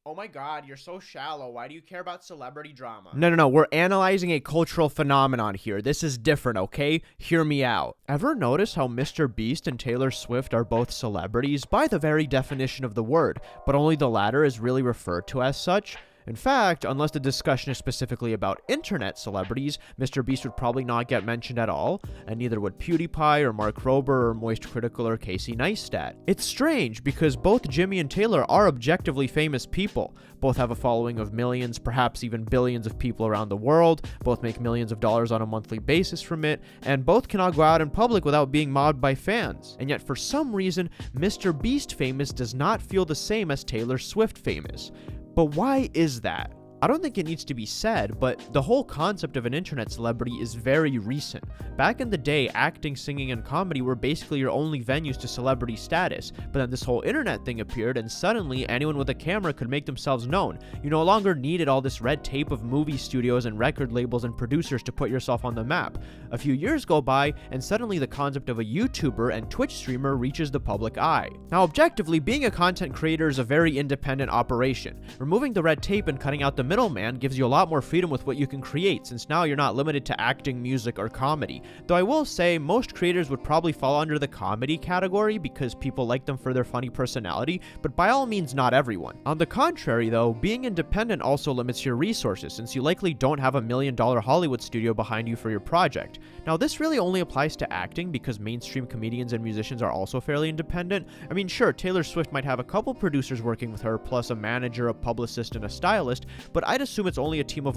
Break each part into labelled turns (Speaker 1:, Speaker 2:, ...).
Speaker 1: Oh my god, you're so shallow. Why do you care about celebrity drama?
Speaker 2: No. We're analyzing a cultural phenomenon here. This is different, okay? Hear me out. Ever notice how Mr. Beast and Taylor Swift are both celebrities by the very definition of the word, but only the latter is really referred to as such? In fact, unless the discussion is specifically about internet celebrities, Mr. Beast would probably not get mentioned at all, and neither would PewDiePie or Mark Rober or Moist Critical or Casey Neistat. It's strange because both Jimmy and Taylor are objectively famous people. Both have a following of millions, perhaps even billions of people around the world, both make millions of dollars on a monthly basis from it, and both cannot go out in public without being mobbed by fans. And yet for some reason, Mr. Beast famous does not feel the same as Taylor Swift famous. But why is that? I don't think it needs to be said, but the whole concept of an internet celebrity is very recent. Back in the day, acting, singing, and comedy were basically your only venues to celebrity status, but then this whole internet thing appeared, and suddenly anyone with a camera could make themselves known. You no longer needed all this red tape of movie studios and record labels and producers to put yourself on the map. A few years go by, and suddenly the concept of a YouTuber and Twitch streamer reaches the public eye. Now, objectively, being a content creator is a very independent operation. Removing the red tape and cutting out the middleman gives you a lot more freedom with what you can create, since now you're not limited to acting, music, or comedy. Though I will say, most creators would probably fall under the comedy category because people like them for their funny personality, but by all means not everyone. On the contrary though, being independent also limits your resources, since you likely don't have $1 million Hollywood studio behind you for your project. Now this really only applies to acting because mainstream comedians and musicians are also fairly independent. I mean sure, Taylor Swift might have a couple producers working with her, plus a manager, a publicist, and a stylist, but I'd assume it's only a team of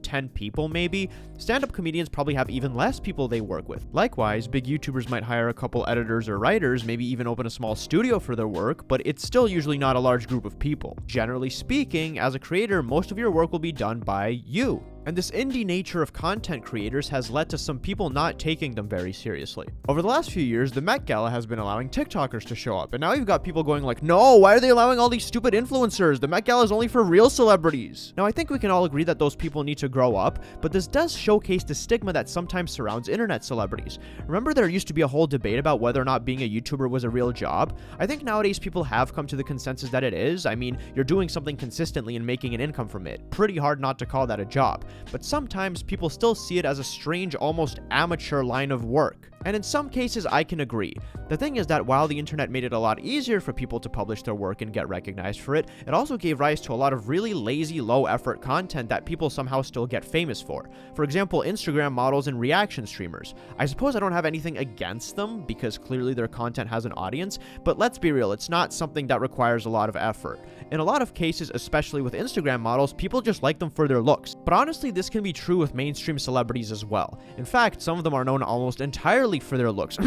Speaker 2: 10 people maybe. Stand-up comedians probably have even less people they work with. Likewise, big YouTubers might hire a couple editors or writers, maybe even open a small studio for their work, but it's still usually not a large group of people. Generally speaking, as a creator, most of your work will be done by you. And this indie nature of content creators has led to some people not taking them very seriously. Over the last few years, the Met Gala has been allowing TikTokers to show up, and now you've got people going no, why are they allowing all these stupid influencers? The Met Gala is only for real celebrities. Now I think we can all agree that those people need to grow up, but this does showcase the stigma that sometimes surrounds internet celebrities. Remember there used to be a whole debate about whether or not being a YouTuber was a real job? I think nowadays people have come to the consensus that it is. I mean, you're doing something consistently and making an income from it. Pretty hard not to call that a job. But sometimes people still see it as a strange, almost amateur line of work. And in some cases, I can agree. The thing is that while the internet made it a lot easier for people to publish their work and get recognized for it, it also gave rise to a lot of really lazy, low-effort content that people somehow still get famous for. For example, Instagram models and reaction streamers. I suppose I don't have anything against them, because clearly their content has an audience, but let's be real, it's not something that requires a lot of effort. In a lot of cases, especially with Instagram models, people just like them for their looks. But honestly, this can be true with mainstream celebrities as well. In fact, some of them are known almost entirely for their looks.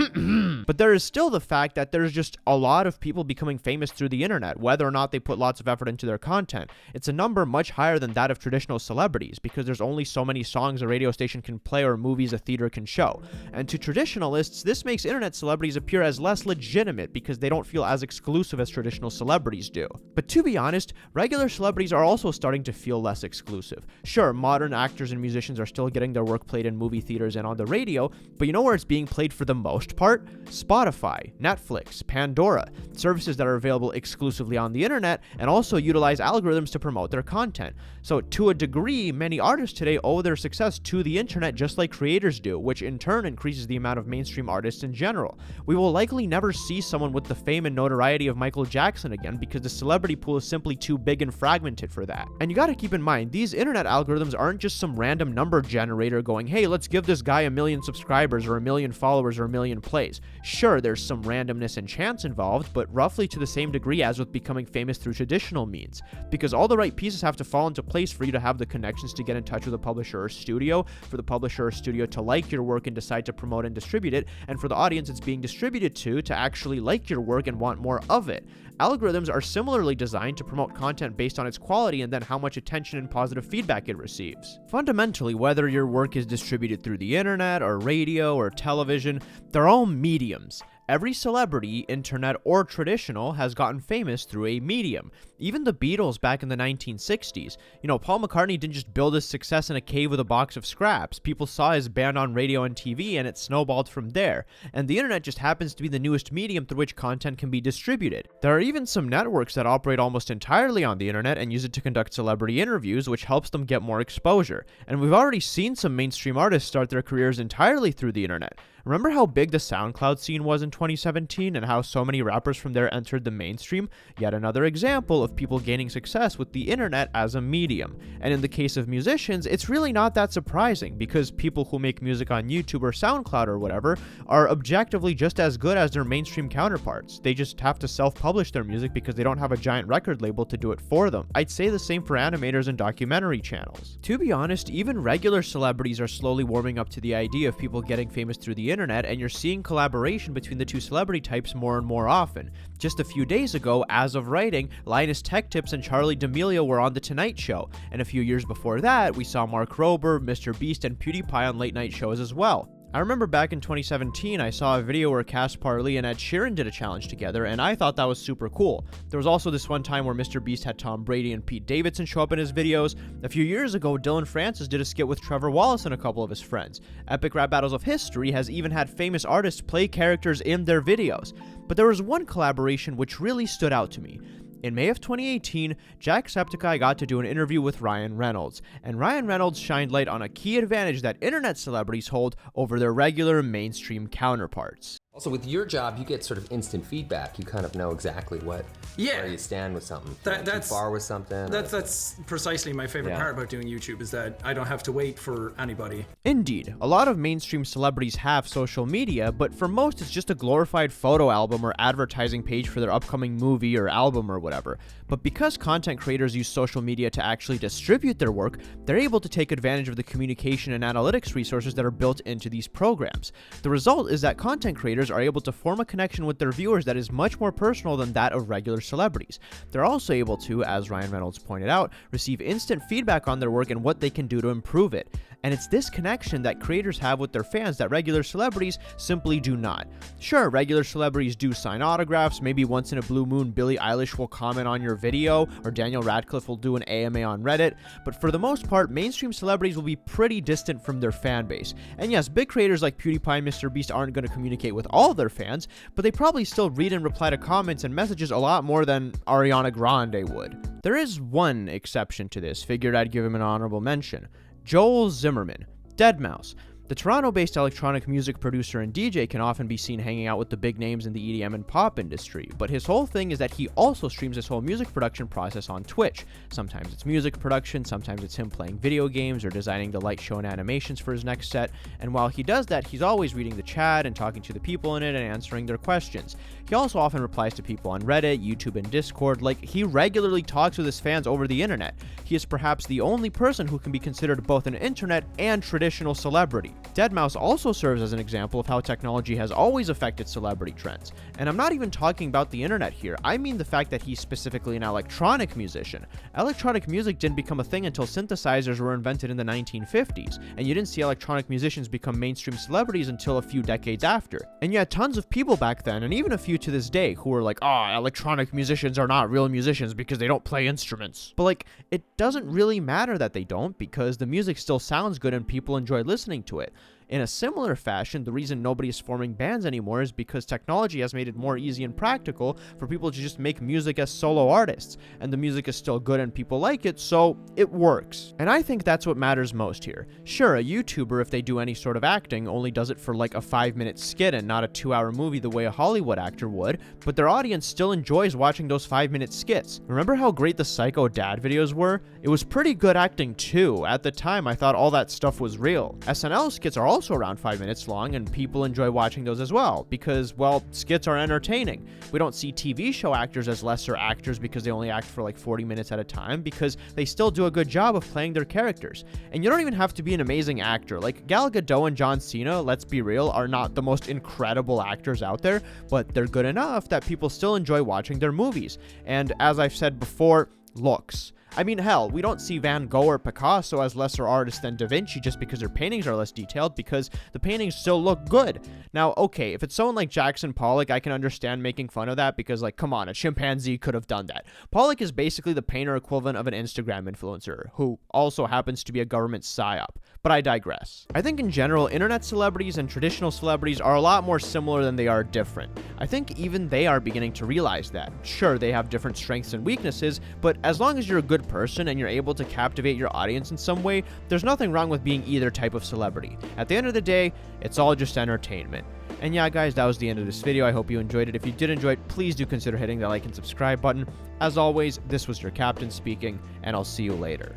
Speaker 2: But there is still the fact that there's just a lot of people becoming famous through the internet, whether or not they put lots of effort into their content. It's a number much higher than that of traditional celebrities, because there's only so many songs a radio station can play or movies a theater can show. And to traditionalists, this makes internet celebrities appear as less legitimate because they don't feel as exclusive as traditional celebrities do. But to be honest, regular celebrities are also starting to feel less exclusive. Sure, modern actors and musicians are still getting their work played in movie theaters and on the radio, but you know where it's being played for the most part? Spotify, Netflix, Pandora, services that are available exclusively on the internet and also utilize algorithms to promote their content. So to a degree, many artists today owe their success to the internet just like creators do, which in turn increases the amount of mainstream artists in general. We will likely never see someone with the fame and notoriety of Michael Jackson again because the celebrity pool is simply too big and fragmented for that. And you gotta keep in mind, these internet algorithms aren't just some random number generator going, hey, let's give this guy 1 million subscribers or 1 million followers or 1 million plays. Sure, there's some randomness and chance involved, but roughly to the same degree as with becoming famous through traditional means, because all the right pieces have to fall into place for you to have the connections to get in touch with a publisher or studio, for the publisher or studio to like your work and decide to promote and distribute it, and for the audience it's being distributed to actually like your work and want more of it. Algorithms are similarly designed to promote content based on its quality and then how much attention and positive feedback it receives. Fundamentally, whether your work is distributed through the internet or radio or television, they're all mediums. Every celebrity, internet or traditional, has gotten famous through a medium. Even the Beatles back in the 1960s. Paul McCartney didn't just build his success in a cave with a box of scraps. People saw his band on radio and TV, and it snowballed from there. And the internet just happens to be the newest medium through which content can be distributed. There are even some networks that operate almost entirely on the internet and use it to conduct celebrity interviews, which helps them get more exposure. And we've already seen some mainstream artists start their careers entirely through the internet. Remember how big the SoundCloud scene was in 2017 and how so many rappers from there entered the mainstream? Yet another example of people gaining success with the internet as a medium. And in the case of musicians, it's really not that surprising because people who make music on YouTube or SoundCloud or whatever are objectively just as good as their mainstream counterparts. They just have to self-publish their music because they don't have a giant record label to do it for them. I'd say the same for animators and documentary channels. To be honest, even regular celebrities are slowly warming up to the idea of people getting famous through the internet, and you're seeing collaboration between the two celebrity types more and more often. Just a few days ago, as of writing, Linus Tech Tips and Charli D'Amelio were on The Tonight Show, and a few years before that, we saw Mark Rober, Mr. Beast, and PewDiePie on late night shows as well. I remember back in 2017, I saw a video where Cass Parley and Ed Sheeran did a challenge together, and I thought that was super cool. There was also this one time where Mr. Beast had Tom Brady and Pete Davidson show up in his videos. A few years ago, Dylan Francis did a skit with Trevor Wallace and a couple of his friends. Epic Rap Battles of History has even had famous artists play characters in their videos. But there was one collaboration which really stood out to me. In May of 2018, Jacksepticeye got to do an interview with Ryan Reynolds, and Ryan Reynolds shined light on a key advantage that internet celebrities hold over their regular mainstream counterparts.
Speaker 3: Also, with your job, you get sort of instant feedback. You kind of know exactly where you stand with something. That's too far with something.
Speaker 4: That's precisely my favorite part about doing YouTube, is that I don't have to wait for anybody.
Speaker 2: Indeed, a lot of mainstream celebrities have social media, but for most it's just a glorified photo album or advertising page for their upcoming movie or album or whatever. But because content creators use social media to actually distribute their work, they're able to take advantage of the communication and analytics resources that are built into these programs. The result is that content creators are able to form a connection with their viewers that is much more personal than that of regular celebrities. They're also able to, as Ryan Reynolds pointed out, receive instant feedback on their work and what they can do to improve it. And it's this connection that creators have with their fans that regular celebrities simply do not. Sure, regular celebrities do sign autographs, maybe once in a blue moon Billie Eilish will comment on your video, or Daniel Radcliffe will do an AMA on Reddit, but for the most part, mainstream celebrities will be pretty distant from their fan base. And yes, big creators like PewDiePie and Mr. Beast aren't going to communicate with all their fans, but they probably still read and reply to comments and messages a lot more than Ariana Grande would. There is one exception to this, figured I'd give him an honorable mention. Joel Zimmerman, deadmau5. The Toronto-based electronic music producer and DJ can often be seen hanging out with the big names in the EDM and pop industry, but his whole thing is that he also streams his whole music production process on Twitch. Sometimes it's music production, sometimes it's him playing video games or designing the light show and animations for his next set, and while he does that, he's always reading the chat and talking to the people in it and answering their questions. He also often replies to people on Reddit, YouTube, and Discord. Like, he regularly talks with his fans over the internet. He is perhaps the only person who can be considered both an internet and traditional celebrity. deadmau5 also serves as an example of how technology has always affected celebrity trends. And I'm not even talking about the internet here, I mean the fact that he's specifically an electronic musician. Electronic music didn't become a thing until synthesizers were invented in the 1950s, and you didn't see electronic musicians become mainstream celebrities until a few decades after. And you had tons of people back then, and even a few to this day, who were like, electronic musicians are not real musicians because they don't play instruments. But like, it doesn't really matter that they don't, because the music still sounds good and people enjoy listening to it. In a similar fashion, the reason nobody is forming bands anymore is because technology has made it more easy and practical for people to just make music as solo artists, and the music is still good and people like it, so it works. And I think that's what matters most here. Sure, a YouTuber, if they do any sort of acting, only does it for like a 5-minute skit and not a 2-hour movie the way a Hollywood actor would, but their audience still enjoys watching those 5-minute skits. Remember how great the Psycho Dad videos were? It was pretty good acting too. At the time, I thought all that stuff was real. SNL skits are also around 5 minutes long, and people enjoy watching those as well, because, well, skits are entertaining. We don't see TV show actors as lesser actors because they only act for like 40 minutes at a time, because they still do a good job of playing their characters. And you don't even have to be an amazing actor. Like, Gal Gadot and John Cena, let's be real, are not the most incredible actors out there, but they're good enough that people still enjoy watching their movies. And as I've said before, looks. I mean, hell, we don't see Van Gogh or Picasso as lesser artists than Da Vinci just because their paintings are less detailed, because the paintings still look good. Now, okay, if it's someone like Jackson Pollock, I can understand making fun of that because, like, come on, a chimpanzee could have done that. Pollock is basically the painter equivalent of an Instagram influencer, who also happens to be a government psyop. But I digress. I think in general, internet celebrities and traditional celebrities are a lot more similar than they are different. I think even they are beginning to realize that. Sure, they have different strengths and weaknesses, but as long as you're a good person and you're able to captivate your audience in some way, there's nothing wrong with being either type of celebrity. At the end of the day, it's all just entertainment. And yeah, guys, that was the end of this video. I hope you enjoyed it. If you did enjoy it, please do consider hitting that like and subscribe button. As always, this was your captain speaking, and I'll see you later.